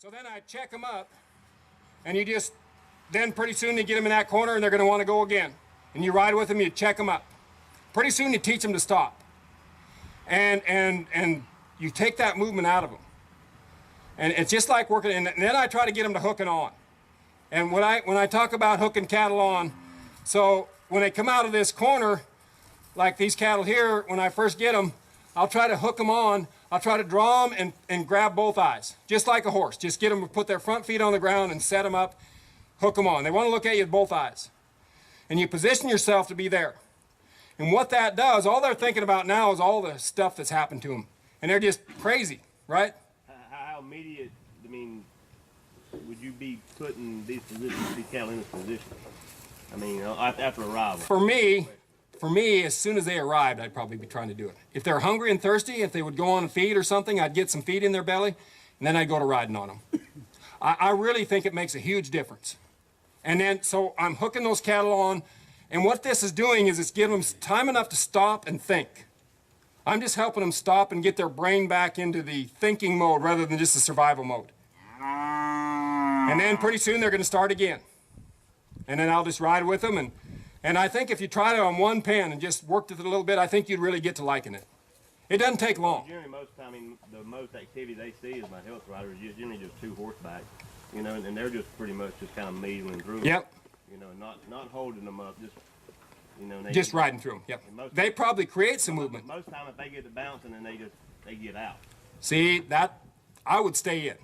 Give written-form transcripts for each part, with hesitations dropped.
So then I check them up, and you just, then pretty soon you get them in that corner and they're going to want to go again. And you ride with them, you check them up. Pretty soon you teach them to stop. And you take that movement out of them. And it's just like working, and then I try to get them to hooking on. And when I talk about hooking cattle on, so when they come out of this corner, like these cattle here, when I first get them, I'll try to hook them on. I'll try to draw them and grab both eyes, just like a horse. Just get them to put their front feet on the ground and set them up, hook them on. They want to look at you with both eyes. And you position yourself to be there. And what that does, all they're thinking about now is all the stuff that's happened to them. And they're just crazy, right? How immediate, I mean, would you be putting these cattle in this position? I mean, after arrival? For me, as soon as they arrived, I'd probably be trying to do it. If they're hungry and thirsty, if they would go on a feed or something, I'd get some feed in their belly, and then I'd go to riding on them. I really think it makes a huge difference. And then, so I'm hooking those cattle on, and what this is doing is it's giving them time enough to stop and think. I'm just helping them stop and get their brain back into the thinking mode rather than just the survival mode. And then pretty soon they're going to start again. And then I'll just ride with them, and I think if you try it on one pen and just worked it a little bit, I think you'd really get to liking it. It doesn't take long. Generally, most time, I mean, the most activity they see is my health riders, generally just two horseback, you know, and they're just pretty much just kind of meandering through. Yep. You know, not holding them up, just, you know. Just riding through them, yep. They probably create some movement. Most time if they get to bouncing, then they get out. See, that, I would stay in,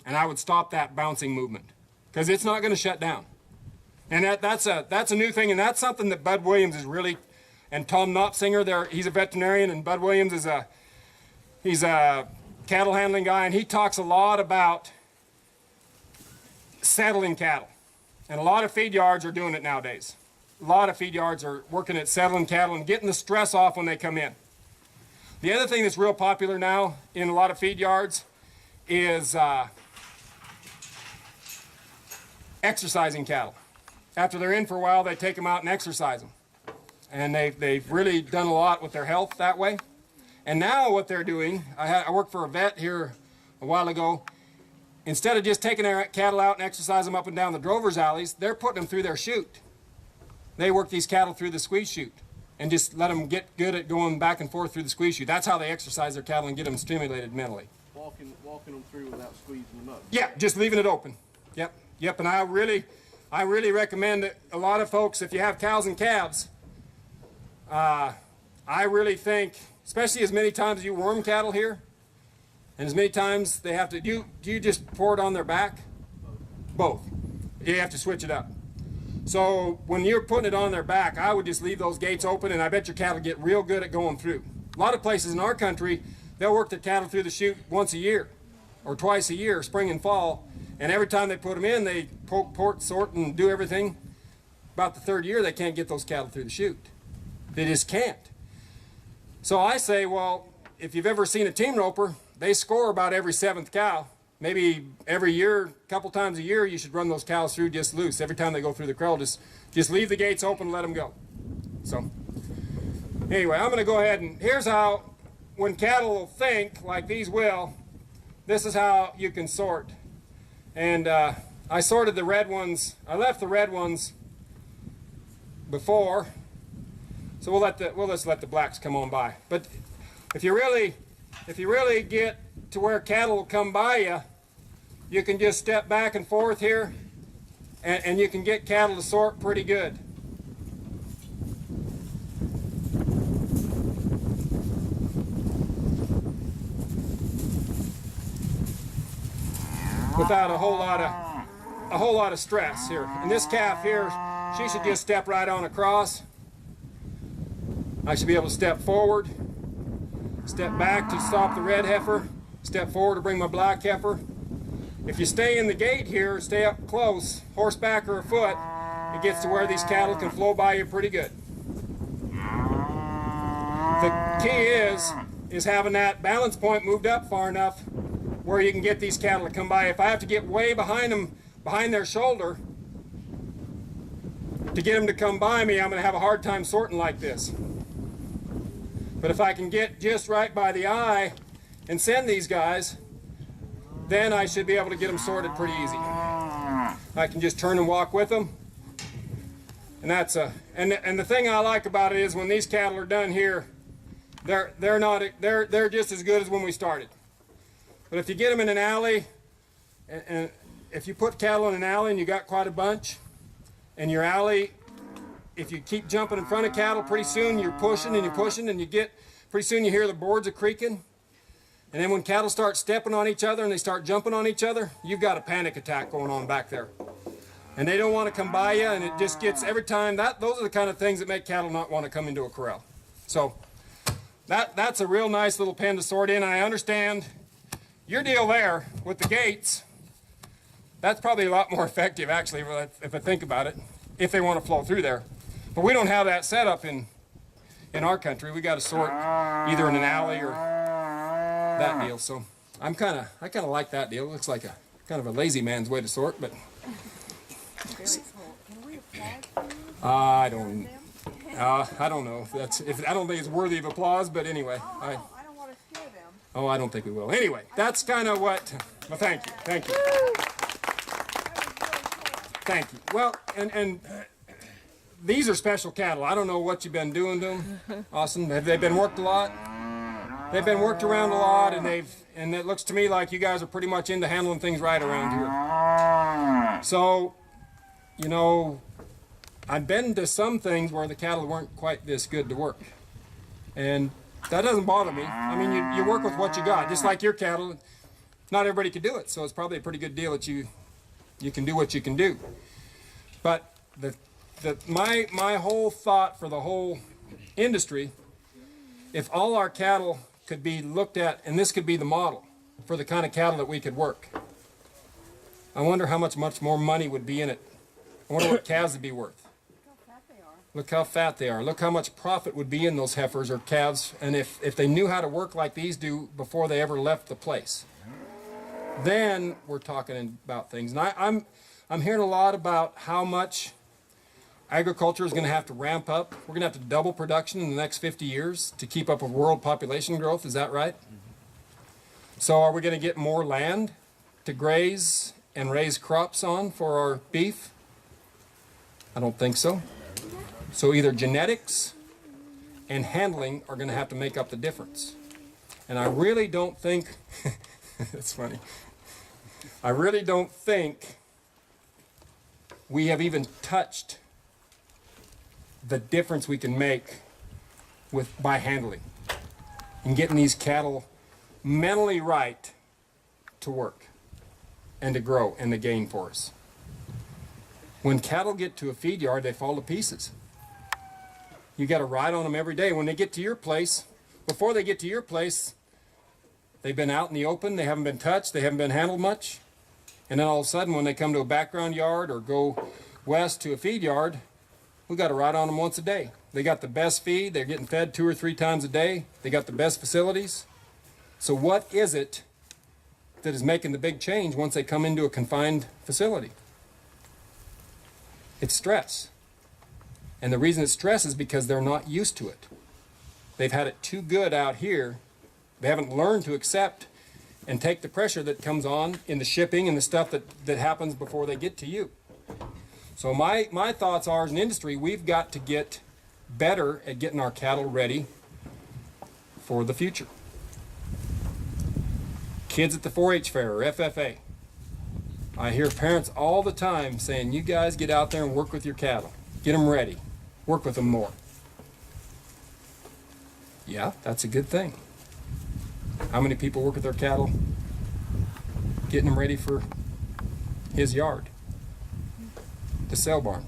and I would stop that bouncing movement, because it's not going to shut down. And that's a new thing, and that's something that Bud Williams is really, and Tom Knopfsinger, he's a veterinarian, and Bud Williams is he's a cattle handling guy, and he talks a lot about settling cattle. And a lot of feed yards are doing it nowadays. A lot of feed yards are working at settling cattle and getting the stress off when they come in. The other thing that's real popular now in a lot of feed yards is exercising cattle. After they're in for a while, they take them out and exercise them. And they've really done a lot with their health that way. And now what they're doing, I worked for a vet here a while ago. Instead of just taking their cattle out and exercise them up and down the drovers' alleys, they're putting them through their chute. They work these cattle through the squeeze chute and just let them get good at going back and forth through the squeeze chute. That's how they exercise their cattle and get them stimulated mentally. Walking them through without squeezing them up. Yeah, just leaving it open. Yep, and I really recommend that a lot of folks, if you have cows and calves, I really think, especially as many times as you worm cattle here, and as many times they have to, do you just pour it on their back? Both. You have to switch it up. So when you're putting it on their back, I would just leave those gates open, and I bet your cattle get real good at going through. A lot of places in our country, they'll work the cattle through the chute once a year or twice a year, spring and fall, and every time they put them in, they poke, port, sort, and do everything. About the third year, they can't get those cattle through the chute. They just can't. So I say, well, if you've ever seen a team roper, they score about every 7th cow. Maybe every year, a couple times a year, you should run those cows through just loose. Every time they go through the kraal, just leave the gates open and let them go. So anyway, I'm going to go ahead, and here's how, when cattle think, like these will, this is how you can sort. And I sorted the red ones. I left the red ones before, so we'll just let the blacks come on by. But if you really get to where cattle will come by you, you can just step back and forth here, and you can get cattle to sort pretty good. Without a whole lot of stress here. And this calf here, she should just step right on across. I should be able to step forward, step back to stop the red heifer, step forward to bring my black heifer. If you stay in the gate here, stay up close, horseback or afoot, it gets to where these cattle can flow by you pretty good. The key is having that balance point moved up far enough where you can get these cattle to come by. If I have to get way behind them, behind their shoulder, to get them to come by me, I'm going to have a hard time sorting like this. But if I can get just right by the eye and send these guys, then I should be able to get them sorted pretty easy. I can just turn and walk with them. And that's and the thing I like about it is when these cattle are done here, they're just as good as when we started. But if you get them in an alley, and if you put cattle in an alley and you got quite a bunch, and your alley, if you keep jumping in front of cattle, pretty soon you're pushing and you're pushing, and pretty soon you hear the boards a creaking. And then when cattle start stepping on each other and they start jumping on each other, you've got a panic attack going on back there. And they don't want to come by you, and it just gets, every time, those are the kind of things that make cattle not want to come into a corral. So that's a real nice little pen to sort in. I understand your deal there with the gates. That's probably a lot more effective, actually, if I think about it, if they want to flow through there. But we don't have that set up in our country. We got to sort either in an alley or that deal. So I kind of like that deal. It looks like a kind of a lazy man's way to sort, but I don't know. I don't think it's worthy of applause, but anyway. I don't want to scare them. Oh, I don't think we will. Anyway, that's kind of what. Well, thank you. Thank you. Well, and these are special cattle. I don't know what you've been doing to them, Austin. Have they been worked a lot? They've been worked around a lot, and it looks to me like you guys are pretty much into handling things right around here. So, you know, I've been to some things where the cattle weren't quite this good to work, and that doesn't bother me. I mean, you work with what you got, just like your cattle. Not everybody can do it, so it's probably a pretty good deal that you can do what you can do. But my whole thought for the whole industry, if all our cattle could be looked at, and this could be the model for the kind of cattle that we could work, I wonder how much more money would be in it. I wonder what calves would be worth. Look how fat they are. Look how much profit would be in those heifers or calves, and if they knew how to work like these do before they ever left the place, then we're talking about things. And I'm hearing a lot about how much agriculture is going to have to ramp up. We're going to have to double production in the next 50 years to keep up with world population growth. Is that right? So are we going to get more land to graze and raise crops on for our beef? I don't think so. So either genetics and handling are going to have to make up the difference. And I really don't think, that's funny, I really don't think we have even touched the difference we can make by handling and getting these cattle mentally right to work and to grow and to gain for us. When cattle get to a feed yard, they fall to pieces. You got to ride on them every day. When they get to your place, before they get to your place, they've been out in the open, they haven't been touched, they haven't been handled much. And then all of a sudden, when they come to a background yard or go west to a feed yard, we got to ride on them once a day. They got the best feed, they're getting fed 2 or 3 times a day, they got the best facilities. So what is it that is making the big change once they come into a confined facility? It's stress. And the reason it's stress is because they're not used to it. They've had it too good out here. They haven't learned to accept and take the pressure that comes on in the shipping and the stuff that happens before they get to you. So my thoughts are, as an industry, we've got to get better at getting our cattle ready for the future. Kids at the 4-H fair or FFA. I hear parents all the time saying, you guys get out there and work with your cattle. Get them ready. Work with them more. Yeah, that's a good thing. How many people work with their cattle? Getting them ready for his yard. The sale barn.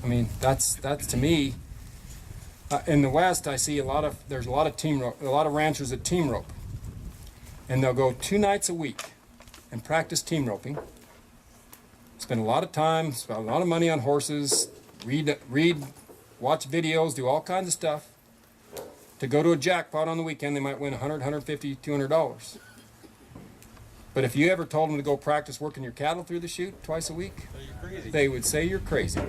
I mean, that's to me, in the West, I see there's a lot of ranchers that team rope. And they'll go 2 nights a week and practice team roping. Spend a lot of time, spend a lot of money on horses, read, watch videos, do all kinds of stuff. To go to a jackpot on the weekend, they might win $100, $150, $200. But if you ever told them to go practice working your cattle through the chute twice a week, they would say you're crazy.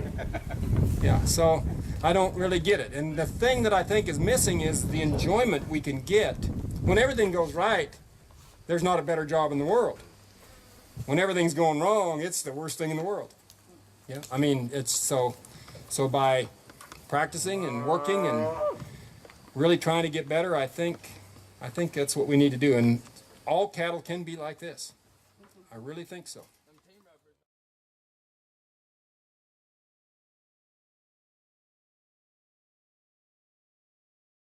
Yeah, so I don't really get it. And the thing that I think is missing is the enjoyment we can get when everything goes right. there's not a better job in the world. When everything's going wrong, it's the worst thing in the world. Yeah, I mean, it's so by practicing and working and really trying to get better, I think that's what we need to do. And all cattle can be like this. I really think so.